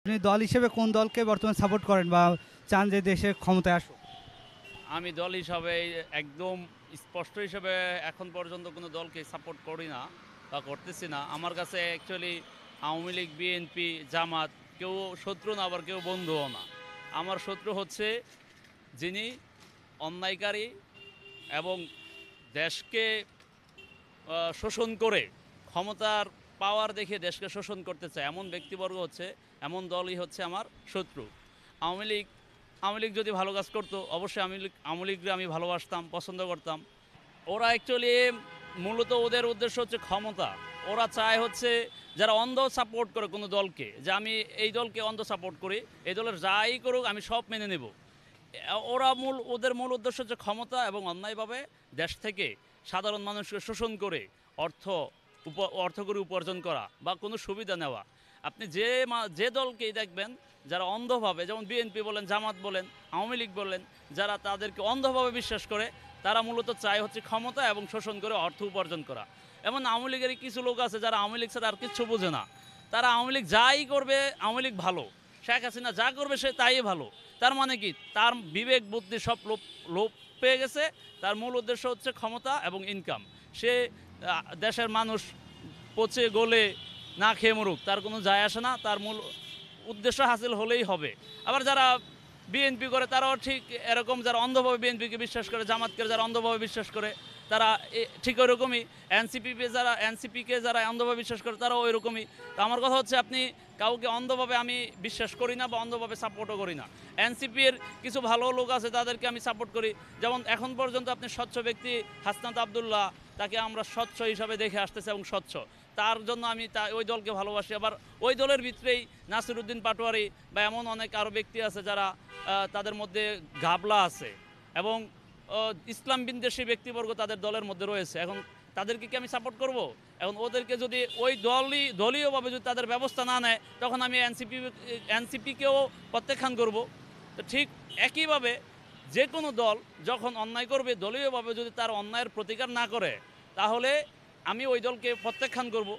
আপনি দল হিসেবে কোন দলকে বর্তমানে সাপোর্ট করেন বা চান যে দেশে ক্ষমতায় আসুক? আমি দল হিসাবে একদম স্পষ্ট হিসেবে এখন পর্যন্ত কোনো দলকে সাপোর্ট করি না বা করতেছি না। আমার কাছে অ্যাকচুয়ালি আওয়ামী লীগ, বিএনপি, জামাত কেউ শত্রু না, আবার কেউ বন্ধুও না। আমার শত্রু হচ্ছে যিনি অন্যায়কারী এবং দেশকে শোষণ করে ক্ষমতার পাওয়ার দেখে দেশকে শোষণ করতে চায় এমন ব্যক্তিবর্গ হচ্ছে, এমন দলই হচ্ছে আমার শত্রু। আওয়ামী লীগ আওয়ামী লীগ যদি ভালো কাজ করতো অবশ্যই আওয়ামী লীগকে আমি ভালোবাসতাম, পছন্দ করতাম। ওরা অ্যাকচুয়ালি মূলত ওদের উদ্দেশ্য হচ্ছে ক্ষমতা। ওরা চায় হচ্ছে যারা অন্ধ সাপোর্ট করে কোনো দলকে, যে আমি এই দলকে অন্ধ সাপোর্ট করি, এই দলের যাই করুক আমি সব মেনে নেব। ওদের মূল উদ্দেশ্য হচ্ছে ক্ষমতা এবং অন্যায়ভাবে দেশ থেকে সাধারণ মানুষকে শোষণ করে অর্থ অর্থ করে উপার্জন করা বা কোনো সুবিধা নেওয়া। আপনি যে দলকেই দেখবেন যারা অন্ধভাবে, যেমন বিএনপি বলেন, জামাত বলেন, আওয়ামী লীগ বলেন, যারা তাদেরকে অন্ধভাবে বিশ্বাস করে, তারা মূলত চায় হচ্ছে ক্ষমতা এবং শোষণ করে অর্থ উপার্জন করা। এমন আওয়ামী লীগেরই কিছু লোক আছে যারা আওয়ামী লীগ ছাড়া আর কিচ্ছু বোঝে না। তারা আওয়ামী লীগ যাই করবে, আওয়ামী লীগ ভালো, শেখ হাসিনা যা করবে সে তাই ভালো। তার মানে কি, তার বিবেক বুদ্ধি সব লোপ লোপ পেয়ে গেছে। তার মূল উদ্দেশ্য হচ্ছে ক্ষমতা এবং ইনকাম। সে দেশের মানুষ পচে গলে না খেয়ে মরুক, তার কোনো যায় আসে না, তার মূল উদ্দেশ্য হাসিল হলেই হবে। আবার যারা বিএনপি করে তারাও ঠিক এরকম, যারা অন্ধভাবে বিএনপিকে বিশ্বাস করে, জামাতকে যারা অন্ধভাবে বিশ্বাস করে, তারা ঠিক ওই রকমই। এনসিপিকে যারা অন্ধভাবে বিশ্বাস করে তারাও ওই রকমই। তো আমার কথা হচ্ছে, আপনি কাউকে অন্ধভাবে আমি বিশ্বাস করি না বা অন্ধভাবে সাপোর্টও করি না। এনসিপির কিছু ভালো লোক আছে, তাদেরকে আমি সাপোর্ট করি। যেমন এখন পর্যন্ত আপনি স্বচ্ছ ব্যক্তি হাসনাত আবদুল্লাহ, তাকে আমরা স্বচ্ছ হিসাবে দেখে আসতেছি এবং স্বচ্ছ, তার জন্য আমি ওই দলকে ভালোবাসি। আবার ওই দলের ভিতরেই নাসিরউদ্দিন পাটোয়ারি বা এমন অনেক আরও ব্যক্তি আছে যারা তাদের মধ্যে ঘাবলা আছে এবং ইসলাম বিদ্বেষী ব্যক্তিবর্গ তাদের দলের মধ্যে রয়েছে। এখন তাদেরকে কি আমি সাপোর্ট করব? এখন ওদেরকে যদি ওই দলীয়ভাবে যদি তাদের ব্যবস্থা না নেয়, তখন আমি এনসিপিকেও প্রত্যাখ্যান করব। তো ঠিক একইভাবে যে কোনো দল যখন অন্যায় করবে, দলীয়ভাবে যদি তার অন্যায়ের প্রতিকার না করে, তাহলে আমি ওই দলকে প্রত্যাখ্যান করব।